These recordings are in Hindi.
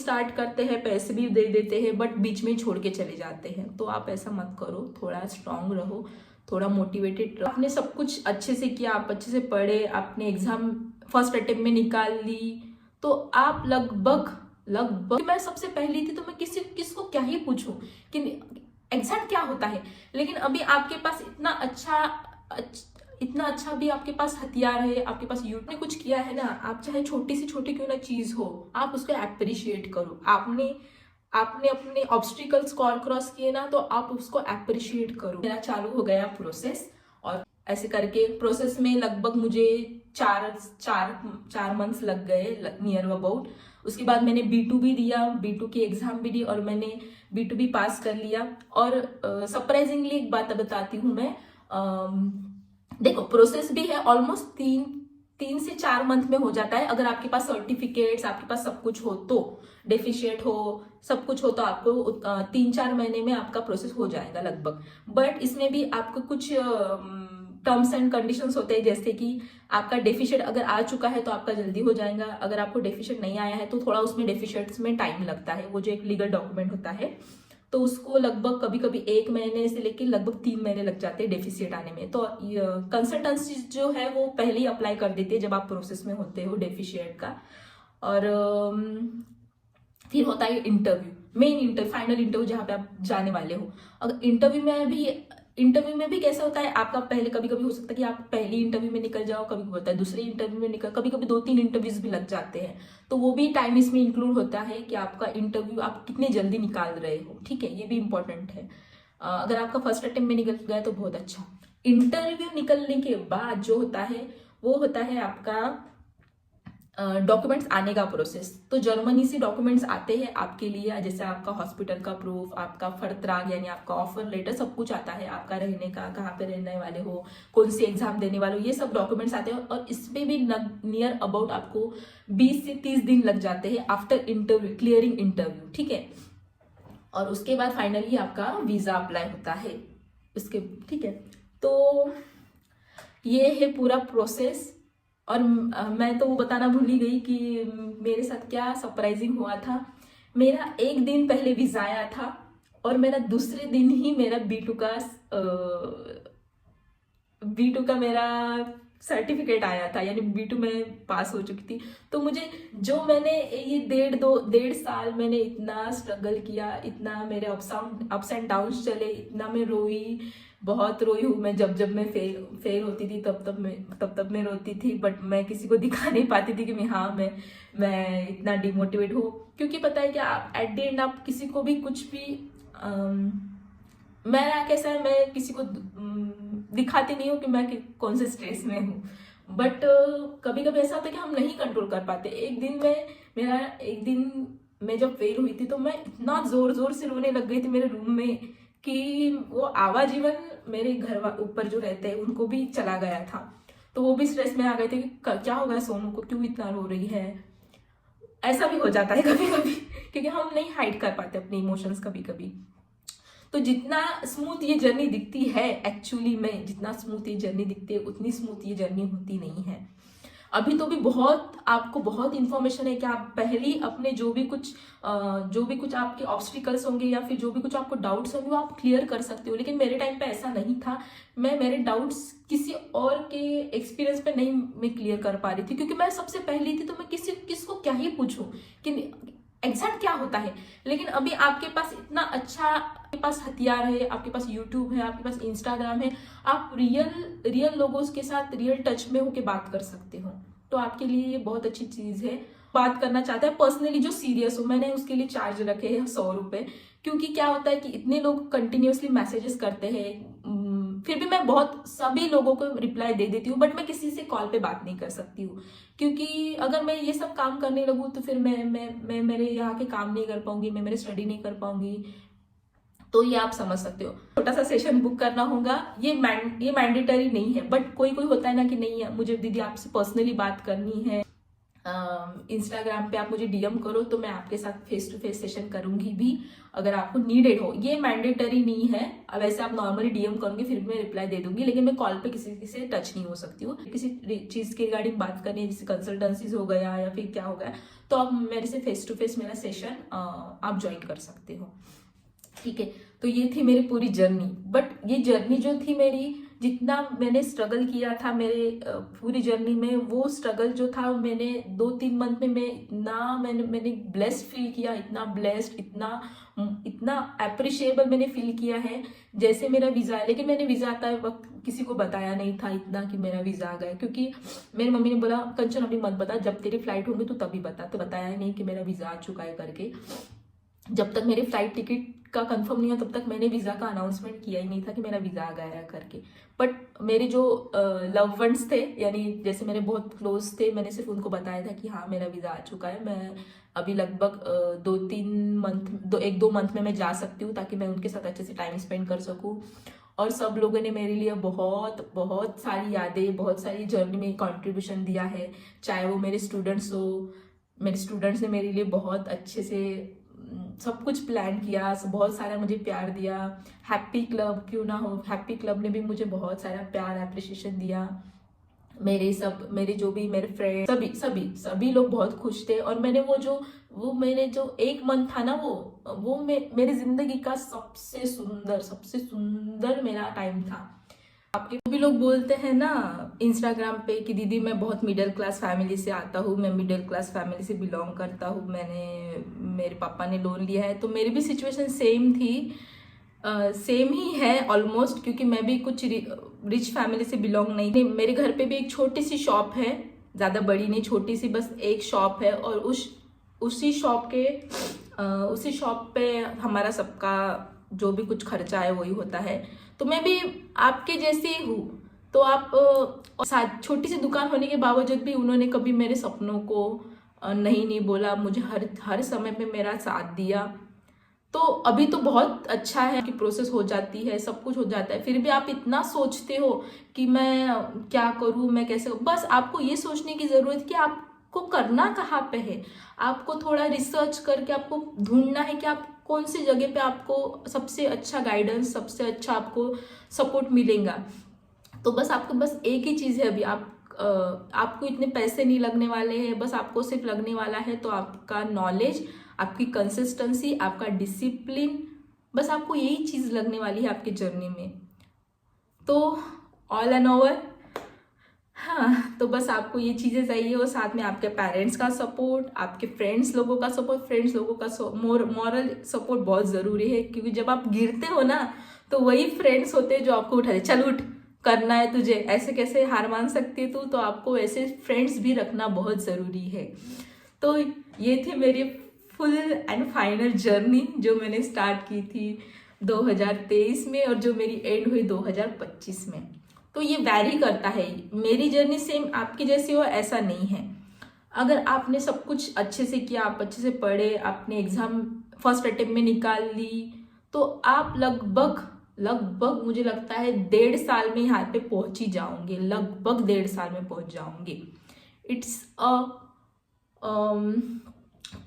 स्टार्ट करते हैं, पैसे भी दे देते हैं, बट बीच में छोड़ के चले जाते हैं। तो आप ऐसा मत करो, थोड़ा स्ट्रांग रहो, थोड़ा मोटिवेटेड रहो। आपने सब कुछ अच्छे से किया, आप अच्छे से पढ़े, आपने एग्जाम फर्स्ट अटेम्प्ट में निकाल ली, तो आप लगभग मैं सबसे पहली थी, तो मैं किसको क्या ही पूछूं कि एग्जैक्ट क्या होता है। लेकिन अभी आपके पास इतना अच्छा भी आपके पास हथियार है, आपके पास यूट्यूब ने कुछ किया है ना, आप चाहे छोटी से छोटी क्यों ना चीज हो, आप उसको अप्रिशिएट करो। आपने अपने ऑब्स्टिकल्स को क्रॉस किए ना, तो आप उसको अप्रिशिएट करो। मेरा चालू हो गया प्रोसेस, और ऐसे करके प्रोसेस में लगभग मुझे चार मंथ्स लग गए नियर अबाउट। उसके बाद मैंने B2 भी दिया, B2 की एग्जाम भी दी, और मैंने B2 भी पास कर लिया। और सरप्राइजिंगली एक बात बताती हूँ मैं, देखो प्रोसेस भी है, ऑलमोस्ट 3 से 4 मंथ में हो जाता है, अगर आपके पास सर्टिफिकेट्स, आपके पास सब कुछ हो, तो डेफिशिएट हो, सब कुछ हो, तो आपको 3-4 महीने में आपका प्रोसेस हो जाएगा लगभग। बट इसमें भी आपको कुछ टर्म्स एंड कंडीशंस होते हैं, जैसे कि आपका डेफिशिएट अगर आ चुका है तो आपका जल्दी हो जाएगा, अगर आपको डेफिशिएट नहीं आया है तो थोड़ा उसमें डेफिशिएट्स में टाइम लगता है। वो जो एक लीगल डॉक्यूमेंट होता है, तो उसको लगभग कभी कभी 1 महीने से लेकर लगभग 3 महीने लग जाते हैं डेफिशिएट आने में। तो कंसल्टेंसी जो है वो पहले ही अप्लाई कर देती है जब आप प्रोसेस में होते हो डेफिशिएट का। और फिर होता है interview, main interview, final interview, जहाँ पे आप जाने वाले हो। अगर इंटरव्यू में भी कैसा होता है, आपका पहले कभी कभी हो सकता है कि आप पहली इंटरव्यू में निकल जाओ, कभी होता है दूसरे इंटरव्यू में निकल, कभी कभी 2-3 इंटरव्यूज भी लग जाते हैं। तो वो भी टाइम इसमें इंक्लूड होता है कि आपका इंटरव्यू आप कितने जल्दी निकाल रहे हो, ठीक है, ये भी इंपॉर्टेंट है। अगर आपका फर्स्ट अटेम्प्ट में निकल गया तो बहुत अच्छा। इंटरव्यू निकलने के बाद जो होता है वो होता है आपका डॉक्यूमेंट्स आने का प्रोसेस। तो जर्मनी से डॉक्यूमेंट्स आते हैं आपके लिए, जैसे आपका हॉस्पिटल का प्रूफ, आपका फर्त्राग यानी आपका ऑफर लेटर, सब कुछ आता है, आपका रहने का, कहाँ पे रहने वाले हो, कौन सी एग्जाम देने वाले हो, ये सब डॉक्यूमेंट्स आते हैं। और इसमें भी नियर अबाउट आपको 20 से 30 दिन लग जाते हैं आफ्टर इंटरव्यू, क्लियरिंग इंटरव्यू, ठीक है। और उसके बाद फाइनली आपका वीजा अप्लाई होता है उसके, ठीक है। तो ये है पूरा प्रोसेस। और मैं तो वो बताना भूल ही गई कि मेरे साथ क्या सरप्राइजिंग हुआ था। मेरा 1 दिन पहले वीजा आया था, और मेरा दूसरे दिन ही मेरा B2 का मेरा सर्टिफिकेट आया था, यानी B2 में पास हो चुकी थी। तो मुझे जो मैंने ये 1.5 साल मैंने इतना स्ट्रगल किया, इतना मेरे अप्स एंड डाउन्स चले, इतना मैं रोई, बहुत रोई हूँ मैं। जब मैं फेल होती थी तब मैं रोती थी, बट मैं किसी को दिखा नहीं पाती थी कि हाँ मैं इतना डिमोटिवेट हूँ। क्योंकि पता है क्या, एट द एंड आप किसी को भी कुछ भी मेरा कैसा है, मैं किसी को दिखाती नहीं हूँ कि मैं कौन से स्ट्रेस में हूँ। बट कभी कभी ऐसा होता है कि हम नहीं कंट्रोल कर पाते। एक दिन मैं जब फेल हुई थी, तो मैं इतना जोर से रोने लग गई थी मेरे रूम में कि वो आवाजीवन मेरे घर ऊपर जो रहते हैं उनको भी चला गया था। तो वो भी स्ट्रेस में आ गए थे कि क्या हो गया सोनू को, क्यों इतना रो रही है। ऐसा भी हो जाता है कभी कभी, क्योंकि हम नहीं हाइड कर पाते अपने इमोशंस कभी कभी। तो जितना स्मूथ ये जर्नी दिखती है, एक्चुअली में जितना स्मूथ ये जर्नी दिखती है, उतनी स्मूथ ये जर्नी होती नहीं है। अभी तो भी आपको बहुत इन्फॉर्मेशन है कि आप पहले अपने जो भी कुछ आपके ऑब्स्टिकल्स होंगे या फिर जो भी कुछ आपको डाउट्स होंगे वो आप क्लियर कर सकते हो। लेकिन मेरे टाइम पे ऐसा नहीं था। मैं मेरे डाउट्स किसी और के एक्सपीरियंस पे नहीं मैं क्लियर कर पा रही थी, क्योंकि मैं सबसे पहली थी, तो मैं किसको क्या ही पूछूं कि एग्जैक्ट क्या होता है। लेकिन अभी आपके पास इतना अच्छा, आपके पास हथियार है, आपके पास यूट्यूब है, आपके पास इंस्टाग्राम है, आप रियल लोगों के साथ रियल टच में होके बात कर सकते हो। तो आपके लिए ये बहुत अच्छी चीज है। बात करना चाहता है पर्सनली जो सीरियस हो, मैंने उसके लिए चार्ज रखे हैं 100 रुपए। क्योंकि क्या होता है कि इतने लोग कंटिन्यूअसली मैसेजेस करते हैं, फिर भी मैं सभी लोगों को रिप्लाई दे देती हूँ, बट मैं किसी से कॉल पे बात नहीं कर सकती हूँ। क्योंकि अगर मैं ये सब काम करने लगूँ तो फिर मैं मेरे यहाँ के काम नहीं कर पाऊंगी, मैं मेरे स्टडी नहीं कर पाऊंगी। तो ये आप समझ सकते हो। छोटा सा सेशन बुक करना होगा, ये मैंडेटरी नहीं है, बट कोई होता है ना कि नहीं है, मुझे दीदी आपसे पर्सनली बात करनी है, इंस्टाग्राम पे आप मुझे डीएम करो तो मैं आपके साथ फेस टू फेस सेशन करूंगी भी, अगर आपको नीडेड हो। ये मैंडेटरी नहीं है, अब वैसे आप नॉर्मली डीएम करोगे फिर भी मैं रिप्लाई दे दूंगी, लेकिन मैं कॉल पे किसी से टच नहीं हो सकती हूँ। किसी चीज़ के रिगार्डिंग बात करनी है, जैसे कंसल्टेंसीज हो गया या फिर क्या हो गया, तो आप मेरे से फेस टू फेस मेरा सेशन आप ज्वाइन कर सकते हो, ठीक है। तो ये थी मेरी पूरी जर्नी। बट ये जर्नी जो थी मेरी, जितना मैंने स्ट्रगल किया था मेरे पूरी जर्नी में, वो स्ट्रगल जो था मैंने 2-3 मंथ में मैं इतना मैंने ब्लेस्ड फील किया, इतना ब्लेस्ड, इतना अप्रिशिएबल मैंने फील किया है। जैसे मेरा वीज़ा, लेकिन मैंने वीज़ा आता है वक्त किसी को बताया नहीं था इतना कि मेरा वीज़ा आ गया, क्योंकि मेरी मम्मी ने बोला कंचन अभी मत बता, जब तेरी फ्लाइट होगी तो तभी बता। तो बताया नहीं कि मेरा वीज़ा आ चुका है करके। जब तक मेरी फ्लाइट टिकट का कंफर्म नहीं हुआ तब तक मैंने वीज़ा का अनाउंसमेंट किया ही नहीं था कि मेरा वीज़ा आ गया है करके। बट मेरे जो लव वंस थे, यानी जैसे मेरे बहुत क्लोज थे, मैंने सिर्फ उनको बताया था कि हाँ मेरा वीज़ा आ चुका है, मैं अभी लगभग 1-2 मंथ में मैं जा सकती हूँ, ताकि मैं उनके साथ अच्छे से टाइम स्पेंड कर सकूँ। और सब लोगों ने मेरे लिए बहुत बहुत सारी यादें, बहुत सारी जर्नी में कंट्रीब्यूशन दिया है, चाहे वो मेरे स्टूडेंट्स हो। मेरे स्टूडेंट्स ने मेरे लिए बहुत अच्छे से सब कुछ प्लान किया, बहुत सारा मुझे प्यार दिया। हैप्पी क्लब क्यों ना हो, हैप्पी क्लब ने भी मुझे बहुत सारा प्यार एप्रिशिएशन दिया। मेरे जो भी मेरे फ्रेंड, सभी लोग बहुत खुश थे। और मैंने जो 1 मंथ था ना, वो मेरी जिंदगी का सबसे सुंदर मेरा टाइम था। आपके भी लोग बोलते हैं ना इंस्टाग्राम पे कि दीदी मैं बहुत मिडिल क्लास फैमिली से आता हूँ, मैं मिडिल क्लास फैमिली से बिलोंग करता हूँ, मेरे पापा ने लोन लिया है। तो मेरी भी सिचुएशन सेम थी, सेम ही है ऑलमोस्ट, क्योंकि मैं भी कुछ रिच फैमिली से बिलोंग नहीं। मेरे घर पे भी एक छोटी सी शॉप है, ज़्यादा बड़ी नहीं, छोटी सी बस एक शॉप है, और उसी शॉप पे हमारा सबका जो भी कुछ खर्चा है वही होता है। तो मैं भी आपके जैसी हूँ। तो आप साथ छोटी सी दुकान होने के बावजूद भी उन्होंने कभी मेरे सपनों को नहीं बोला, मुझे हर समय पे मेरा साथ दिया। तो अभी तो बहुत अच्छा है कि प्रोसेस हो जाती है, सब कुछ हो जाता है, फिर भी आप इतना सोचते हो कि मैं क्या करूँ, मैं कैसे। बस आपको ये सोचने की ज़रूरत है कि आपको करना कहाँ पे है। आपको थोड़ा रिसर्च करके आपको ढूंढना है कि आप कौन सी जगह पे आपको सबसे अच्छा गाइडेंस, सबसे अच्छा आपको सपोर्ट मिलेगा। तो बस एक ही चीज़ है अभी, आपको इतने पैसे नहीं लगने वाले हैं, बस आपको सिर्फ लगने वाला है तो आपका नॉलेज, आपकी कंसिस्टेंसी, आपका डिसिप्लिन, बस आपको यही चीज़ लगने वाली है आपकी जर्नी में। तो ऑल एंड ओवर, हाँ, तो बस आपको ये चीज़ें चाहिए, और साथ में आपके पेरेंट्स का सपोर्ट, आपके फ्रेंड्स लोगों का मॉरल सपोर्ट बहुत ज़रूरी है, क्योंकि जब आप गिरते हो ना तो वही फ्रेंड्स होते हैं जो आपको उठाते, चल उठ, करना है तुझे, ऐसे कैसे हार मान सकती है तू। तो आपको ऐसे फ्रेंड्स भी रखना बहुत ज़रूरी है। तो ये थी मेरी फुल एंड फाइनल जर्नी जो मैंने स्टार्ट की थी 2023 में, और जो मेरी एंड हुई 2025 में। तो ये वैरी करता है, मेरी जर्नी सेम आपकी जैसी हो ऐसा नहीं है। अगर आपने सब कुछ अच्छे से किया, आप अच्छे से पढ़े, आपने एग्जाम फर्स्ट अटेम्प्ट में निकाल ली, तो आप लगभग मुझे लगता है 1.5 साल में यहाँ पे पहुंच ही जाओगे, लगभग 1.5 साल में पहुंच जाओगे। It's a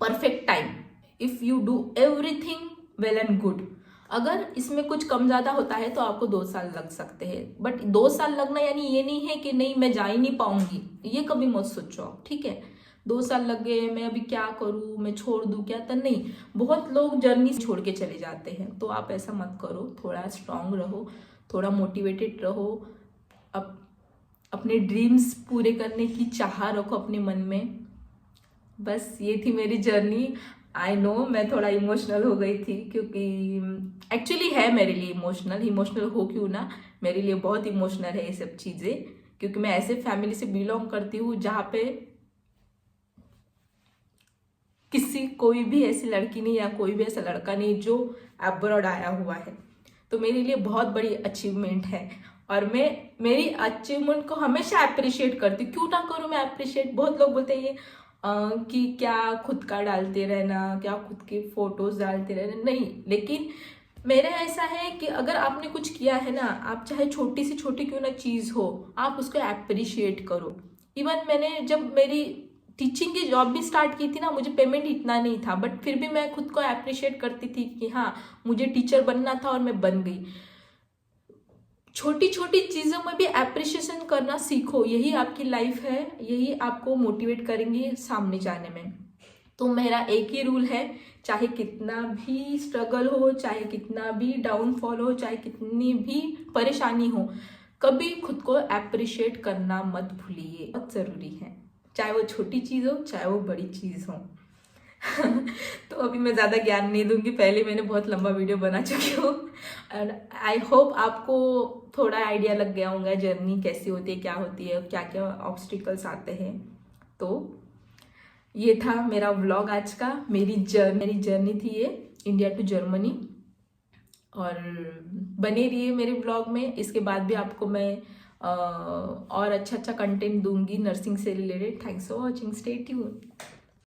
perfect time if you do everything well and good. अगर इसमें कुछ कम ज़्यादा होता है तो आपको 2 साल लग सकते हैं, बट 2 साल लगना यानी ये नहीं है कि नहीं मैं जा ही नहीं पाऊंगी, ये कभी मत सोचो आप, ठीक है। 2 साल लग गए, मैं अभी क्या करूँ, मैं छोड़ दूँ क्या, तो नहीं। बहुत लोग जर्नी छोड़ के चले जाते हैं, तो आप ऐसा मत करो, थोड़ा स्ट्रांग रहो, थोड़ा मोटिवेटेड रहो, अपने ड्रीम्स पूरे करने की चाह रखो अपने मन में। बस ये थी मेरी जर्नी। आई नो मैं थोड़ा इमोशनल हो गई थी, क्योंकि एक्चुअली है मेरे लिए इमोशनल हो क्यों ना, मेरे लिए बहुत इमोशनल है ये सब चीज़ें, क्योंकि मैं ऐसे फैमिली से बिलोंग करती हूँ जहाँ पे कोई भी ऐसी लड़की नहीं या कोई भी ऐसा लड़का नहीं जो अब्रॉड आया हुआ है। तो मेरे लिए बहुत बड़ी अचीवमेंट है, और मैं मेरी अचीवमेंट को हमेशा अप्रिशिएट करती हूँ। क्यों ना करूँ मैं अप्रिशिएट। बहुत लोग बोलते हैं ये कि क्या खुद का डालते रहना, क्या खुद की फोटोज डालते रहना, नहीं। लेकिन मेरा ऐसा है कि अगर आपने कुछ किया है ना, आप चाहे छोटी से छोटी क्यों ना चीज़ हो, आप उसको अप्रिशिएट करो। इवन मैंने जब मेरी टीचिंग की जॉब भी स्टार्ट की थी ना, मुझे पेमेंट इतना नहीं था, बट फिर भी मैं खुद को अप्रिशिएट करती थी कि हाँ मुझे टीचर बनना था और मैं बन गई। छोटी छोटी चीज़ों में भी अप्रिशिएशन करना सीखो, यही आपकी लाइफ है, यही आपको मोटिवेट करेंगे सामने जाने में। तो मेरा एक ही रूल है, चाहे कितना भी स्ट्रगल हो, चाहे कितना भी डाउनफॉल हो, चाहे कितनी भी परेशानी हो, कभी खुद को अप्रिशिएट करना मत भूलिए, बहुत ज़रूरी है, चाहे वो छोटी चीज़ हो चाहे वो बड़ी चीज़ हो। तो अभी मैं ज़्यादा ज्ञान नहीं दूंगी, पहले मैंने बहुत लंबा वीडियो बना चुकी हूँ। एंड आई होप आपको थोड़ा आइडिया लग गया होगा जर्नी कैसी होती है, क्या होती है, क्या क्या ऑब्स्टिकल्स आते हैं। तो ये था मेरा व्लॉग आज का, मेरी जर्नी थी ये इंडिया टू जर्मनी। और बने रहिए मेरे व्लॉग में, इसके बाद भी आपको मैं और अच्छा कंटेंट दूंगी नर्सिंग से related. Thanks for watching, stay tuned.